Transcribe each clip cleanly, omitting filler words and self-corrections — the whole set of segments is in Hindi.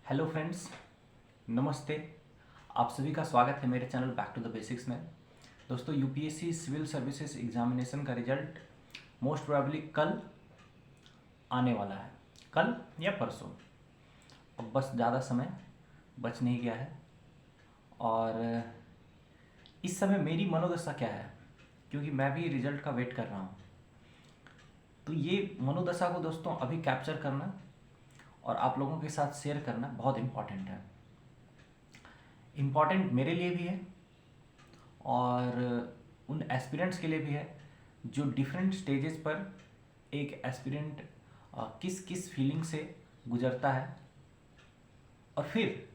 हेलो फ्रेंड्स, नमस्ते। आप सभी का स्वागत है मेरे channel back to the basics में। दोस्तों, यूपीएससी सिविल सर्विसेज एग्जामिनेशन का रिजल्ट मोस्ट प्रोबेबली कल आने वाला है, कल या परसों। अब बस ज़्यादा समय बच नहीं गया है। और इस समय मेरी मनोदशा क्या है, क्योंकि मैं भी रिजल्ट का वेट कर रहा हूँ। तो ये मनोदशा को दोस्तों अभी कैप्चर करना और आप लोगों के साथ शेयर करना बहुत इम्पॉर्टेंट है। इम्पॉर्टेंट मेरे लिए भी है और उन एस्पिरेंट्स के लिए भी है जो डिफरेंट स्टेजेस पर एक एस्पिरेंट किस किस फीलिंग से गुजरता है, और फिर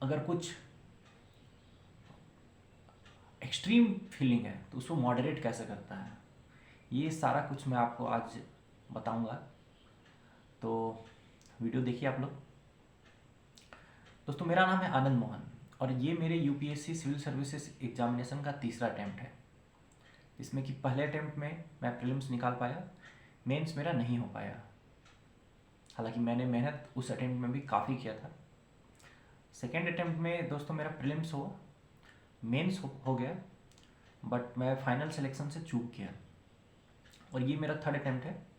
अगर कुछ एक्सट्रीम फीलिंग है तो उसको मॉडरेट कैसे करता है। ये सारा कुछ मैं आपको आज बताऊंगा, तो वीडियो देखिए आप लोग। दोस्तों, मेरा नाम है आनंद मोहन और ये मेरे यूपीएससी सिविल सर्विसेज एग्जामिनेशन का तीसरा अटैम्प्ट है, जिसमें कि पहले अटैम्प्ट में मैं प्रीलिम्स निकाल पाया, मेंस मेरा नहीं हो पाया। हालांकि मैंने मेहनत उस अटैम्प्ट में भी काफ़ी किया था। सेकेंड अटैम्प्ट में दोस्तों मेरा प्रीलिम्स हुआ, मेंस हो गया, बट मैं फाइनल सिलेक्शन से चूक गया। और ये मेरा थर्ड अटैम्प्ट है,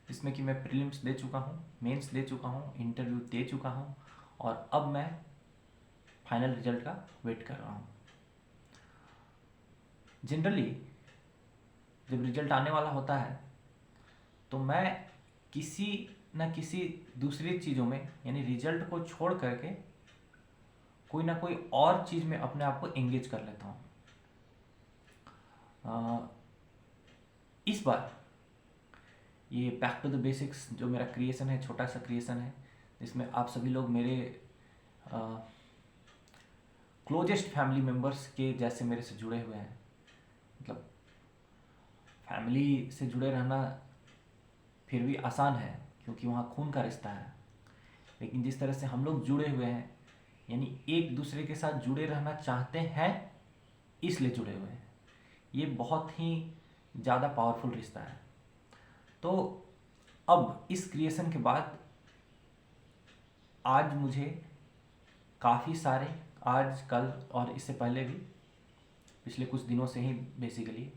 जिसमें कि मैं प्रीलिम्स दे चुका हूँ, मेंस दे चुका हूँ, इंटरव्यू दे चुका हूँ, और अब मैं फाइनल रिजल्ट का वेट कर रहा हूँ। जनरली जब रिजल्ट आने वाला होता है तो मैं किसी न किसी दूसरी चीज़ों में, यानी रिजल्ट को छोड़ करके कोई ना कोई और चीज़ में अपने आप को एंगेज कर लेता हूँ। इस बार ये बैक टू द बेसिक्स जो मेरा क्रिएशन है, छोटा सा क्रिएशन है, जिसमें आप सभी लोग मेरे क्लोजेस्ट फैमिली मेम्बर्स के जैसे मेरे से जुड़े हुए हैं। मतलब फैमिली से जुड़े रहना फिर भी आसान है क्योंकि वहाँ खून का रिश्ता है, लेकिन जिस तरह से हम लोग जुड़े हुए हैं, यानी एक दूसरे के साथ जुड़े रहना चाहते हैं इसलिए जुड़े हुए हैं, ये बहुत ही ज़्यादा पावरफुल रिश्ता है। तो अब इस क्रिएशन के बाद आज मुझे काफ़ी सारे, आज कल और इससे पहले भी पिछले कुछ दिनों से ही बेसिकली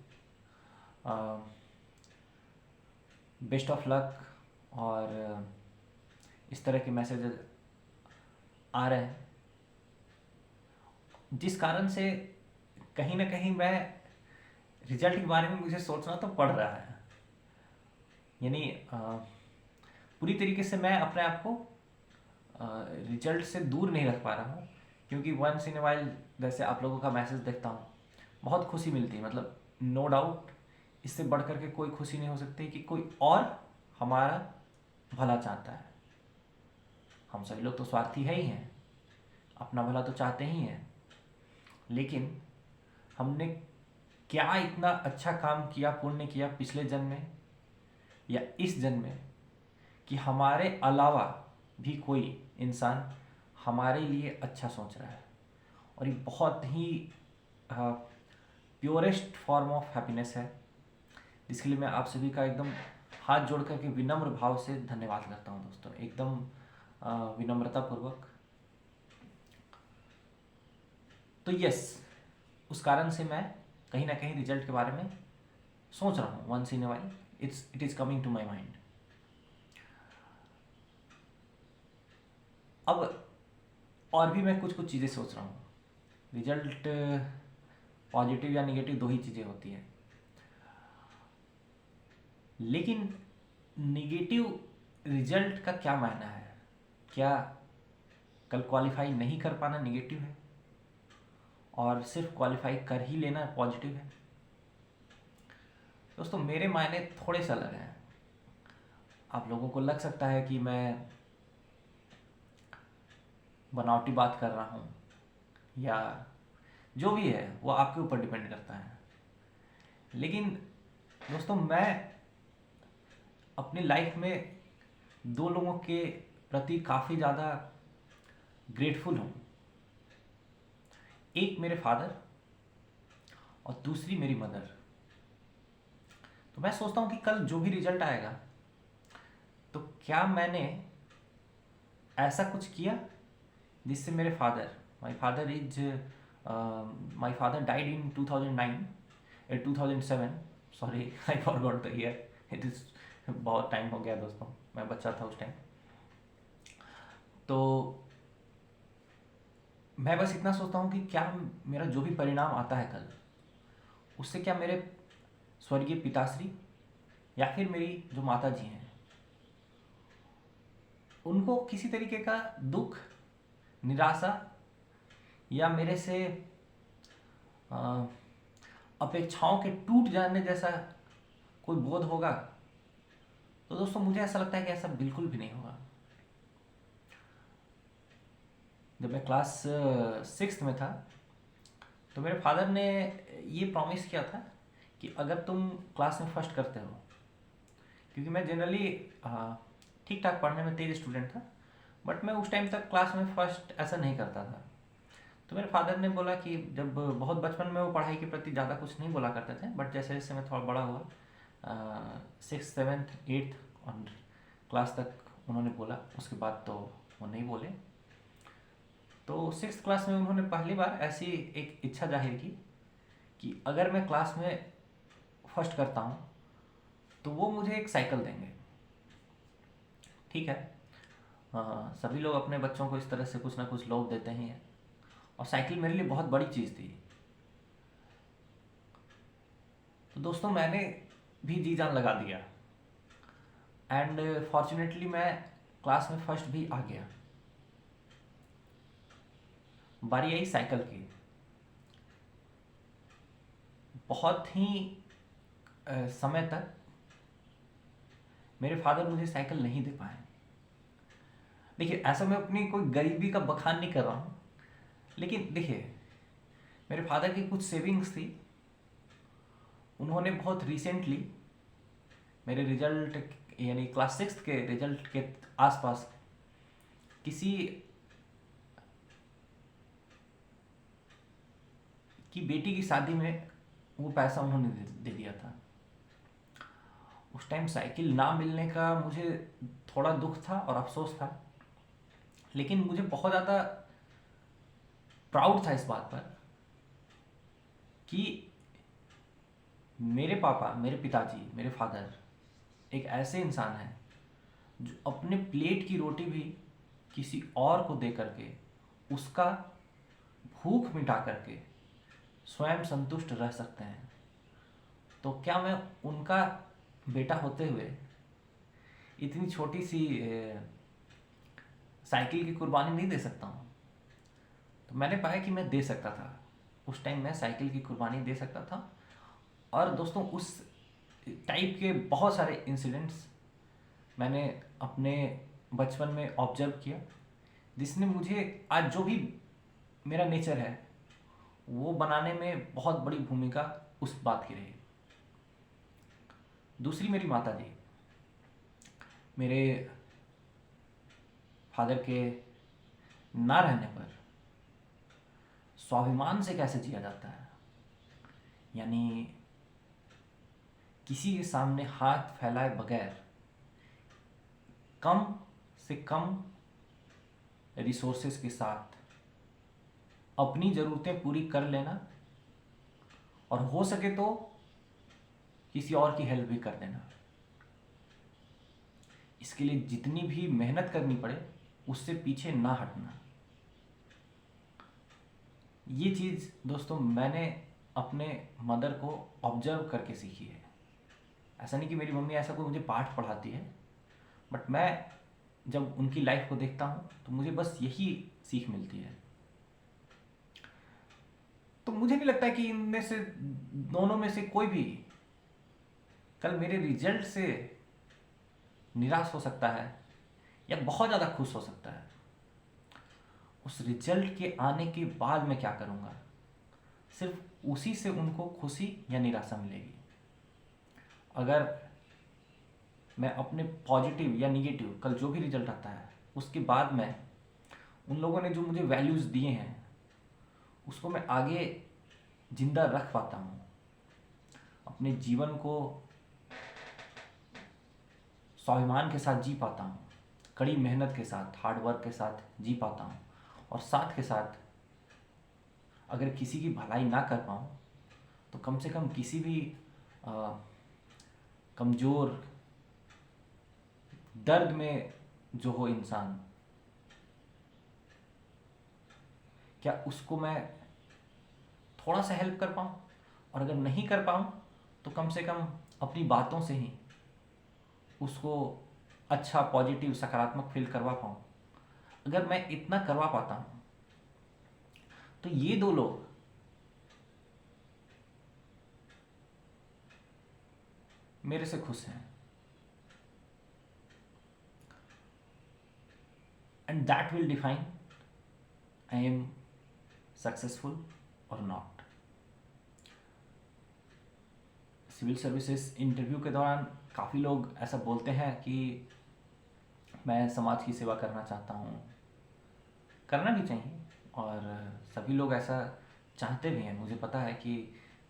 बेस्ट ऑफ लक और इस तरह के मैसेजेस आ रहे हैं, जिस कारण से कहीं ना कहीं मैं रिजल्ट के बारे में मुझे सोचना तो पड़ रहा है। यानी पूरी तरीके से मैं अपने आप को रिजल्ट से दूर नहीं रख पा रहा हूँ, क्योंकि वंस इन ए वाइल जैसे आप लोगों का मैसेज देखता हूँ, बहुत खुशी मिलती है। मतलब नो डाउट इससे बढ़ कर के कोई खुशी नहीं हो सकती कि कोई और हमारा भला चाहता है। हम सभी लोग तो स्वार्थी है ही हैं, अपना भला तो चाहते ही हैं, लेकिन हमने क्या इतना अच्छा काम किया, पुण्य किया पिछले जन्म में या इस जन्म में कि हमारे अलावा भी कोई इंसान हमारे लिए अच्छा सोच रहा है। और ये बहुत ही प्योरेस्ट फॉर्म ऑफ हैप्पीनेस है, जिसके लिए मैं आप सभी का एकदम हाथ जोड़ करके विनम्र भाव से धन्यवाद करता हूँ दोस्तों, एकदम विनम्रता पूर्वक। तो यस, उस कारण से मैं कहीं ना कहीं रिजल्ट के बारे में सोच रहा हूँ once in a while, it is coming to my mind. अब और भी मैं कुछ कुछ चीज़ें सोच रहा हूँ। रिजल्ट पॉजिटिव या निगेटिव दो ही चीज़ें होती हैं, लेकिन निगेटिव रिजल्ट का क्या मायना है? क्या कल क्वालिफाई नहीं कर पाना निगेटिव है और सिर्फ क्वालिफाई कर ही लेना पॉजिटिव है? दोस्तों, मेरे मायने थोड़े से अलग हैं। आप लोगों को लग सकता है कि मैं बनावटी बात कर रहा हूँ, या जो भी है वो आपके ऊपर डिपेंड करता है। लेकिन दोस्तों, मैं अपनी लाइफ में दो लोगों के प्रति काफ़ी ज़्यादा ग्रेटफुल हूँ। एक मेरे फादर और दूसरी मेरी मदर। तो मैं सोचता हूँ कि कल जो भी रिजल्ट आएगा, तो क्या मैंने ऐसा कुछ किया जिससे मेरे father, my father died in 2009 2007, sorry I forgot the year, it is बहुत टाइम हो गया दोस्तों, मैं बच्चा था उस टाइम। तो मैं बस इतना सोचता हूँ कि क्या मेरा जो भी परिणाम आता है कल, उससे क्या मेरे स्वर्गीय पिताश्री या फिर मेरी जो माता जी हैं, उनको किसी तरीके का दुख, निराशा या मेरे से अ, अपेक्षाओं के टूट जाने जैसा कोई बोध होगा। तो दोस्तों मुझे ऐसा लगता है कि ऐसा बिल्कुल भी नहीं होगा। जब मैं क्लास 6th में था तो मेरे फादर ने ये प्रॉमिस किया था कि अगर तुम क्लास में फर्स्ट करते हो, क्योंकि मैं जनरली ठीक ठाक पढ़ने में तेज स्टूडेंट था, बट मैं उस टाइम तक क्लास में फर्स्ट ऐसा नहीं करता था। तो मेरे फादर ने बोला कि जब बहुत बचपन में वो पढ़ाई के प्रति ज़्यादा कुछ नहीं बोला करते थे, बट जैसे जैसे मैं थोड़ा बड़ा हुआ, 6th 7th 8th और क्लास तक उन्होंने बोला, उसके बाद तो वो नहीं बोले। तो 6th क्लास में उन्होंने पहली बार ऐसी एक इच्छा जाहिर की कि अगर मैं क्लास में फर्स्ट करता हूँ तो वो मुझे एक साइकिल देंगे। ठीक है, सभी लोग अपने बच्चों को इस तरह से कुछ ना कुछ लोभ देते ही हैं, और साइकिल मेरे लिए बहुत बड़ी चीज़ थी। तो दोस्तों मैंने भी जी जान लगा दिया, एंड फॉर्चुनेटली मैं क्लास में फर्स्ट भी आ गया। बारी आई साइकिल की। बहुत ही समय तक मेरे फादर मुझे साइकिल नहीं दे पाए। देखिए, ऐसा मैं अपनी कोई गरीबी का बखान नहीं कर रहा हूँ, लेकिन देखिए मेरे फादर की कुछ सेविंग्स थी। उन्होंने बहुत रिसेंटली मेरे रिजल्ट, यानी क्लास 6th के रिजल्ट के आसपास किसी की बेटी की शादी में वो पैसा उन्होंने दे दिया था। उस टाइम साइकिल ना मिलने का मुझे थोड़ा दुख था और अफसोस था, लेकिन मुझे बहुत ज़्यादा प्राउड था इस बात पर कि मेरे पापा, मेरे पिताजी, मेरे फादर एक ऐसे इंसान हैं जो अपने प्लेट की रोटी भी किसी और को दे करके, उसका भूख मिटा करके स्वयं संतुष्ट रह सकते हैं। तो क्या मैं उनका बेटा होते हुए इतनी छोटी सी साइकिल की कुर्बानी नहीं दे सकता हूँ? तो मैंने पाया कि मैं दे सकता था। उस टाइम मैं साइकिल की कुर्बानी दे सकता था। और दोस्तों उस टाइप के बहुत सारे इंसिडेंट्स मैंने अपने बचपन में ऑब्जर्व किया, जिसने मुझे आज जो भी मेरा नेचर है वो बनाने में बहुत बड़ी भूमिका उस बात की रही। दूसरी मेरी माता जी, मेरे फादर के ना रहने पर स्वाभिमान से कैसे जिया जाता है, यानी किसी के सामने हाथ फैलाए बगैर कम से कम रिसोर्सेज के साथ अपनी ज़रूरतें पूरी कर लेना, और हो सके तो किसी और की हेल्प भी कर देना। इसके लिए जितनी भी मेहनत करनी पड़े उससे पीछे ना हटना। ये चीज़ दोस्तों मैंने अपने मदर को ऑब्जर्व करके सीखी है। ऐसा नहीं कि मेरी मम्मी ऐसा कोई मुझे पाठ पढ़ाती है, बट मैं जब उनकी लाइफ को देखता हूँ तो मुझे बस यही सीख मिलती है। तो मुझे नहीं लगता कि इनमें से, दोनों में से कोई भी कल मेरे रिजल्ट से निराश हो सकता है या बहुत ज़्यादा खुश हो सकता है। उस रिजल्ट के आने के बाद मैं क्या करूँगा, सिर्फ उसी से उनको खुशी या निराशा मिलेगी। अगर मैं अपने पॉजिटिव या निगेटिव कल जो भी रिजल्ट आता है उसके बाद मैं उन लोगों ने जो मुझे वैल्यूज़ दिए हैं उसको मैं आगे जिंदा रख पाता हूँ, अपने जीवन को स्वाभिमान के साथ जी पाता हूँ, कड़ी मेहनत के साथ, हार्ड वर्क के साथ जी पाता हूँ, और साथ के साथ अगर किसी की भलाई ना कर पाऊँ तो कम से कम किसी भी कमज़ोर, दर्द में जो हो इंसान, क्या उसको मैं थोड़ा सा हेल्प कर पाऊँ, और अगर नहीं कर पाऊँ तो कम से कम अपनी बातों से ही उसको अच्छा, पॉजिटिव, सकारात्मक फील करवा पाऊँ। अगर मैं इतना करवा पाता हूँ तो ये दो लोग मेरे से खुश हैं, and that will define I am successful और नॉट। सिविल सर्विसेज इंटरव्यू के दौरान काफ़ी लोग ऐसा बोलते हैं कि मैं समाज की सेवा करना चाहता हूँ, करना भी चाहिए, और सभी लोग ऐसा चाहते भी हैं। मुझे पता है कि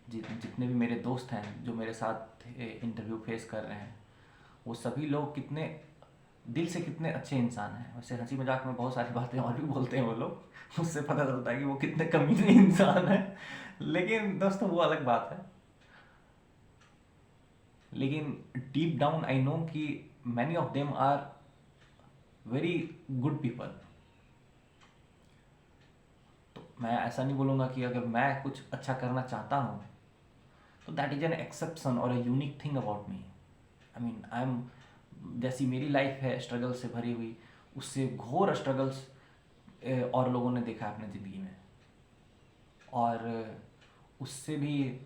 जितने भी मेरे दोस्त हैं जो मेरे साथ इंटरव्यू फेस कर रहे हैं, वो सभी लोग कितने दिल से कितने अच्छे इंसान हैं। वैसे हंसी मजाक में बहुत सारी बातें और भी बोलते हैं वो लोग, उससे पता चलता है कि वो कितने कमीने इंसान हैं, लेकिन दोस्तों वो अलग बात है। लेकिन डीप डाउन आई नो कि many of them are very good people. तो मैं ऐसा नहीं बोलूँगा कि अगर मैं कुछ अच्छा करना चाहता हूँ तो दैट इज़ एन एक्सेप्शन और a unique thing about me. I mean I am, जैसी मेरी लाइफ है स्ट्रगल से भरी हुई, उससे घोर स्ट्रगल्स और लोगों ने देखा है अपने ज़िंदगी में, और उससे भी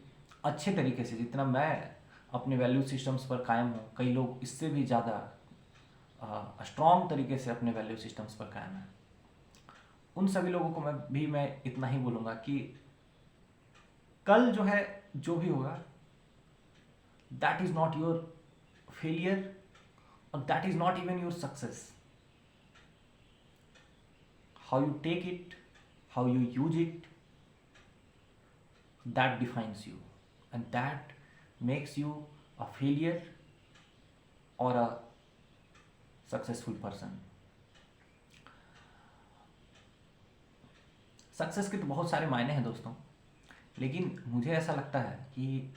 अच्छे तरीके से जितना मैं अपने वैल्यू सिस्टम्स पर कायम हूँ, कई लोग इससे भी ज़्यादा स्ट्रॉन्ग तरीके से अपने वैल्यू सिस्टम्स पर कायम हैं। उन सभी लोगों को मैं इतना ही बोलूँगा कि कल जो है, जो भी होगा, that is not your failure, और that is not even your success. How you take it, how you use it, that defines you, and that makes you a failure or a successful person. Success के तो बहुत सारे मायने हैं दोस्तों, लेकिन मुझे ऐसा लगता है कि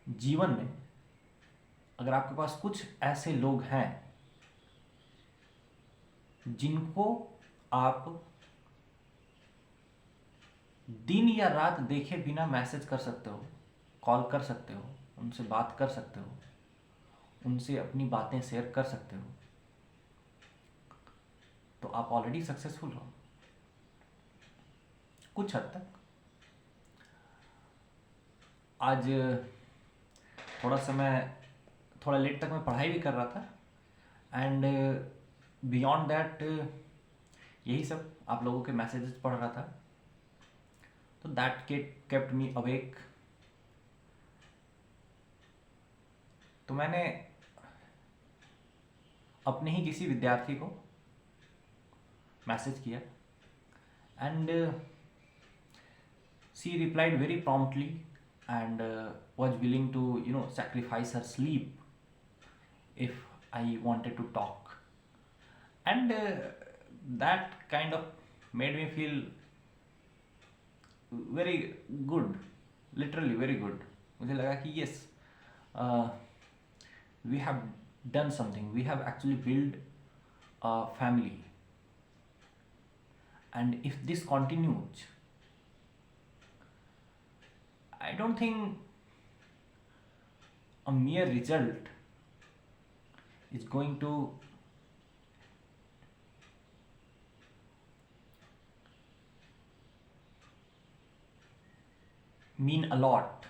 जीवन में अगर आपके पास कुछ ऐसे लोग हैं जिनको आप दिन या रात देखे बिना मैसेज कर सकते हो, कॉल कर सकते हो, उनसे बात कर सकते हो, उनसे अपनी बातें शेयर कर सकते हो, तो आप ऑलरेडी सक्सेसफुल हो कुछ हद तक। आज थोड़ा लेट तक मैं पढ़ाई भी कर रहा था, एंड बियॉन्ड दैट यही सब आप लोगों के मैसेजेस पढ़ रहा था, तो दैट केप्ट मी अवेक। तो मैंने अपने ही किसी विद्यार्थी को मैसेज किया, and she replied very promptly and was willing to sacrifice her sleep if I wanted to talk, and that kind of made me feel very good, literally very good. मुझे लगा कि yes, we have done something, we have actually built a family, and if this continues, I don't think a mere result is going to mean a lot.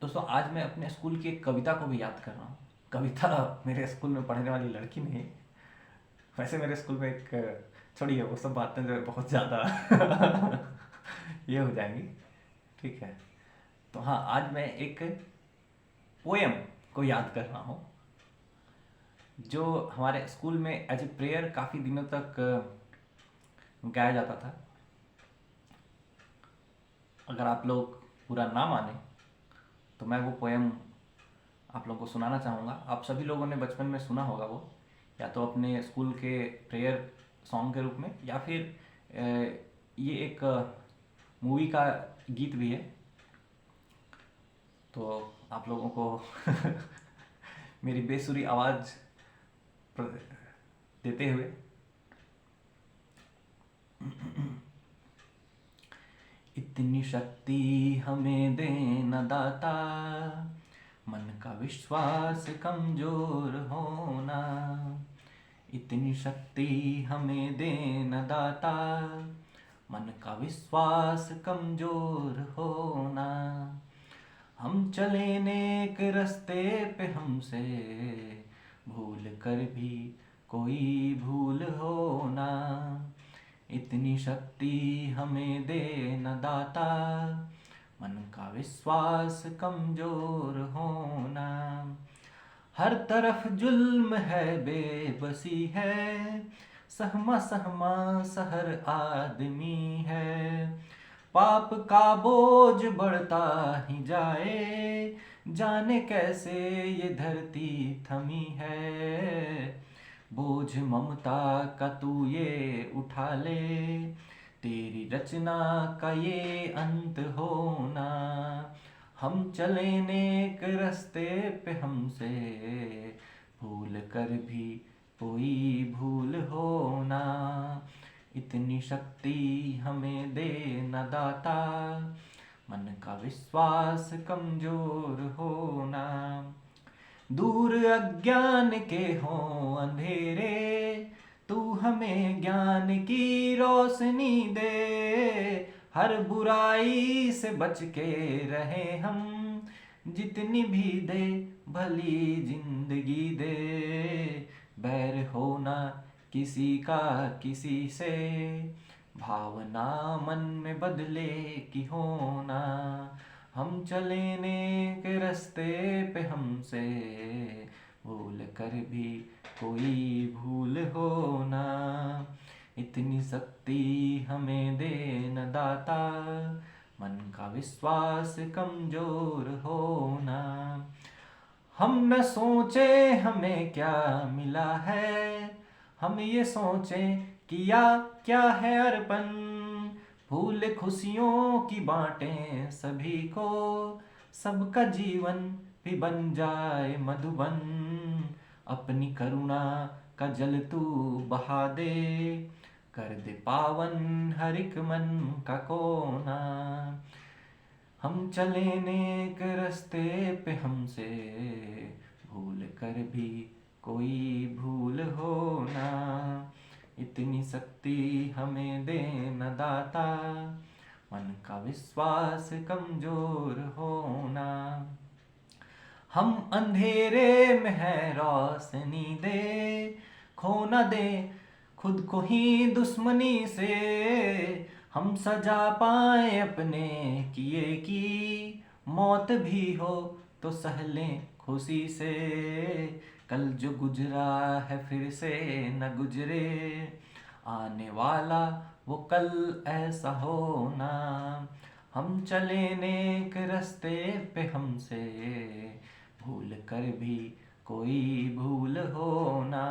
दोस्तों, आज मैं अपने स्कूल की एक कविता को भी याद कर रहा हूँ। कविता मेरे स्कूल में पढ़ने वाली लड़की नहीं, वैसे मेरे स्कूल में एक, छोड़िए वो सब बातें जो है बहुत ज़्यादा ये हो जाएंगी, ठीक है। तो हाँ, आज मैं एक पोएम को याद कर रहा हूँ जो हमारे स्कूल में एज ए प्रेयर काफ़ी दिनों तक गाया जाता था। अगर आप लोग पूरा ना माने तो मैं वो पोएम आप लोगों को सुनाना चाहूँगा। आप सभी लोगों ने बचपन में सुना होगा वो, या तो अपने स्कूल के प्रेयर सॉन्ग के रूप में, या फिर ये एक मूवी का गीत भी है। तो आप लोगों को मेरी बेसुरी आवाज़ देते हुए इतनी शक्ति हमें दे न दाता, मन का विश्वास कमजोर होना। इतनी शक्ति हमें दे न दाता, मन का विश्वास कमजोर होना। हम चले नेक रास्ते पे, हमसे भूल कर भी कोई भूल होना। इतनी शक्ति हमें दे न दाता, मन का विश्वास कमजोर होना। हर तरफ जुल्म है, बेबसी है, सहमा सहमा सहर आदमी है। पाप का बोझ बढ़ता ही जाए, जाने कैसे ये धरती थमी है। बोझ ममता का तू ये उठा ले, तेरी रचना का ये अंत होना। हम चले नेक रास्ते पे, हमसे भूल कर भी कोई भूल होना। इतनी शक्ति हमें दे न दाता, मन का विश्वास कमजोर होना। दूर अज्ञान के हों अंधेरे, तू हमें ज्ञान की रोशनी दे। हर बुराई से बच के रहे हम, जितनी भी दे भली जिंदगी दे। बैर होना किसी का किसी से, भावना मन में बदले की होना। हम चले नेक रास्ते पे, हमसे भूल कर भी कोई भूल होना। इतनी शक्ति हमें दे न दाता, मन का विश्वास कमजोर होना। हम न सोचे हमें क्या मिला है, हम ये सोचें किया क्या है अर्पण। फूल खुशियों की बांटें सभी को, सबका जीवन भी बन जाए मधुबन। अपनी करुणा का जल तू बहा दे, कर दे पावन हर एक मन का कोना। हम चले नेक रास्ते पे, हमसे भूल कर भी कोई भूल होना। इतनी शक्ति हमें दे न दाता, मन का विश्वास कमजोर होना। हम अंधेरे में है रोशनी दे, खो न दे खुद को ही दुश्मनी से। हम सजा पाए अपने किए की, मौत भी हो तो सह लें खुशी से। कल जो गुजरा है फिर से न गुजरे, आने वाला वो कल ऐसा होना। हम चले नेक रास्ते पे, हमसे भूल कर भी कोई भूल होना।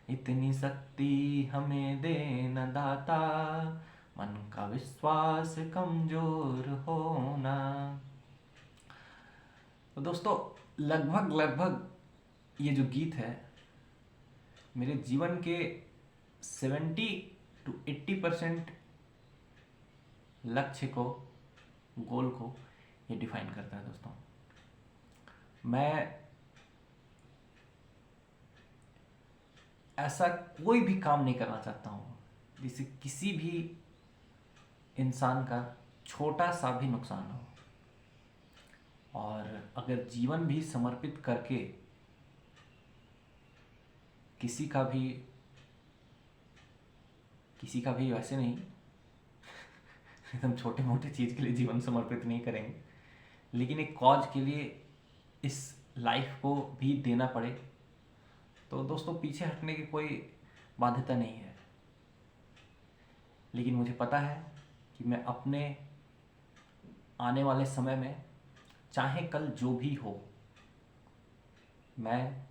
इतनी शक्ति हमें दे न दाता, मन का विश्वास कमजोर होना। तो दोस्तों, लगभग ये जो गीत है, मेरे जीवन के 70 to 80% लक्ष्य को, गोल को ये डिफाइन करता है। दोस्तों, मैं ऐसा कोई भी काम नहीं करना चाहता हूँ जिससे किसी भी इंसान का छोटा सा भी नुकसान हो। और अगर जीवन भी समर्पित करके किसी का भी वैसे नहीं एकदम छोटे मोटे चीज़ के लिए जीवन समर्पित नहीं करेंगे, लेकिन एक कॉज के लिए इस लाइफ को भी देना पड़े, तो दोस्तों पीछे हटने की कोई बाध्यता नहीं है। लेकिन मुझे पता है कि मैं अपने आने वाले समय में चाहे कल जो भी हो, मैं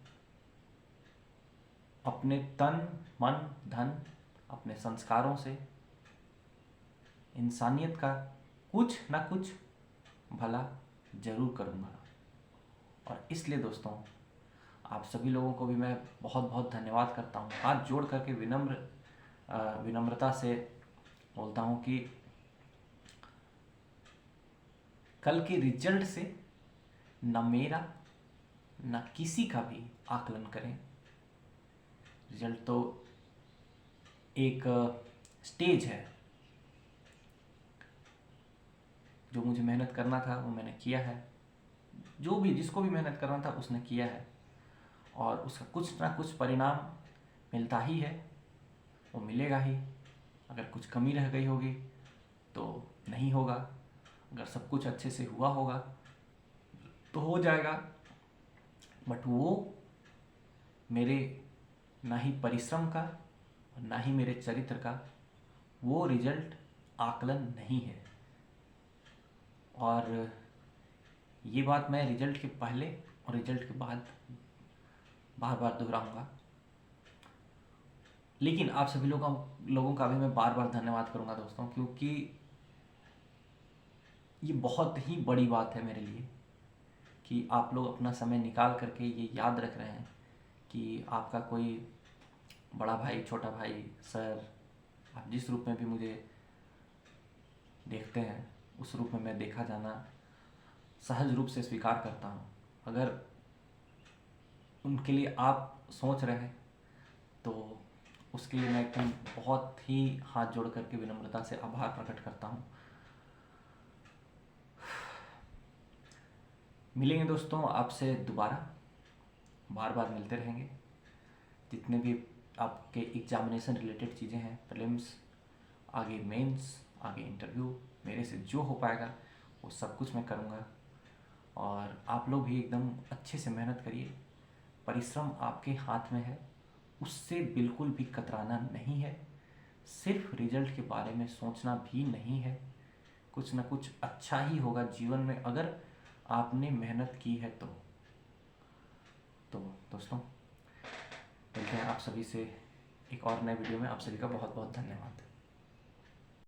अपने तन मन धन, अपने संस्कारों से इंसानियत का कुछ ना कुछ भला जरूर करूँगा। और इसलिए दोस्तों, आप सभी लोगों को भी मैं बहुत बहुत धन्यवाद करता हूँ। हाथ जोड़ करके विनम्रता से बोलता हूँ कि कल के रिजल्ट से न मेरा न किसी का भी आकलन करें। रिजल्ट तो एक स्टेज है। जो मुझे मेहनत करना था वो मैंने किया है, जिसको भी मेहनत करना था उसने किया है, और उसका कुछ ना कुछ परिणाम मिलता ही है, वो मिलेगा ही। अगर कुछ कमी रह गई होगी तो नहीं होगा, अगर सब कुछ अच्छे से हुआ होगा तो हो जाएगा। बट वो मेरे ना ही परिश्रम का और ना ही मेरे चरित्र का वो रिजल्ट आकलन नहीं है। और ये बात मैं रिजल्ट के पहले और रिजल्ट के बाद बार बार दोहराऊंगा। लेकिन आप सभी लोगों का भी मैं बार बार धन्यवाद करूंगा दोस्तों, क्योंकि ये बहुत ही बड़ी बात है मेरे लिए कि आप लोग अपना समय निकाल करके ये याद रख रहे हैं कि आपका कोई बड़ा भाई, छोटा भाई, सर, आप जिस रूप में भी मुझे देखते हैं उस रूप में मैं देखा जाना सहज रूप से स्वीकार करता हूँ। अगर उनके लिए आप सोच रहे हैं तो उसके लिए मैं एकदम बहुत ही हाथ जोड़ करके विनम्रता से आभार प्रकट करता हूँ। मिलेंगे दोस्तों आपसे दोबारा, बार बार मिलते रहेंगे। जितने भी आपके एग्जामिनेशन रिलेटेड चीज़ें हैं, प्रीलिम्स, आगे मेंस, आगे इंटरव्यू, मेरे से जो हो पाएगा वो सब कुछ मैं करूँगा। और आप लोग भी एकदम अच्छे से मेहनत करिए। परिश्रम आपके हाथ में है, उससे बिल्कुल भी कतराना नहीं है। सिर्फ रिजल्ट के बारे में सोचना भी नहीं है। कुछ ना कुछ अच्छा ही होगा जीवन में अगर आपने मेहनत की है तो दोस्तों, मिलते हैं आप सभी से एक और नए वीडियो में। आप सभी का बहुत बहुत धन्यवाद।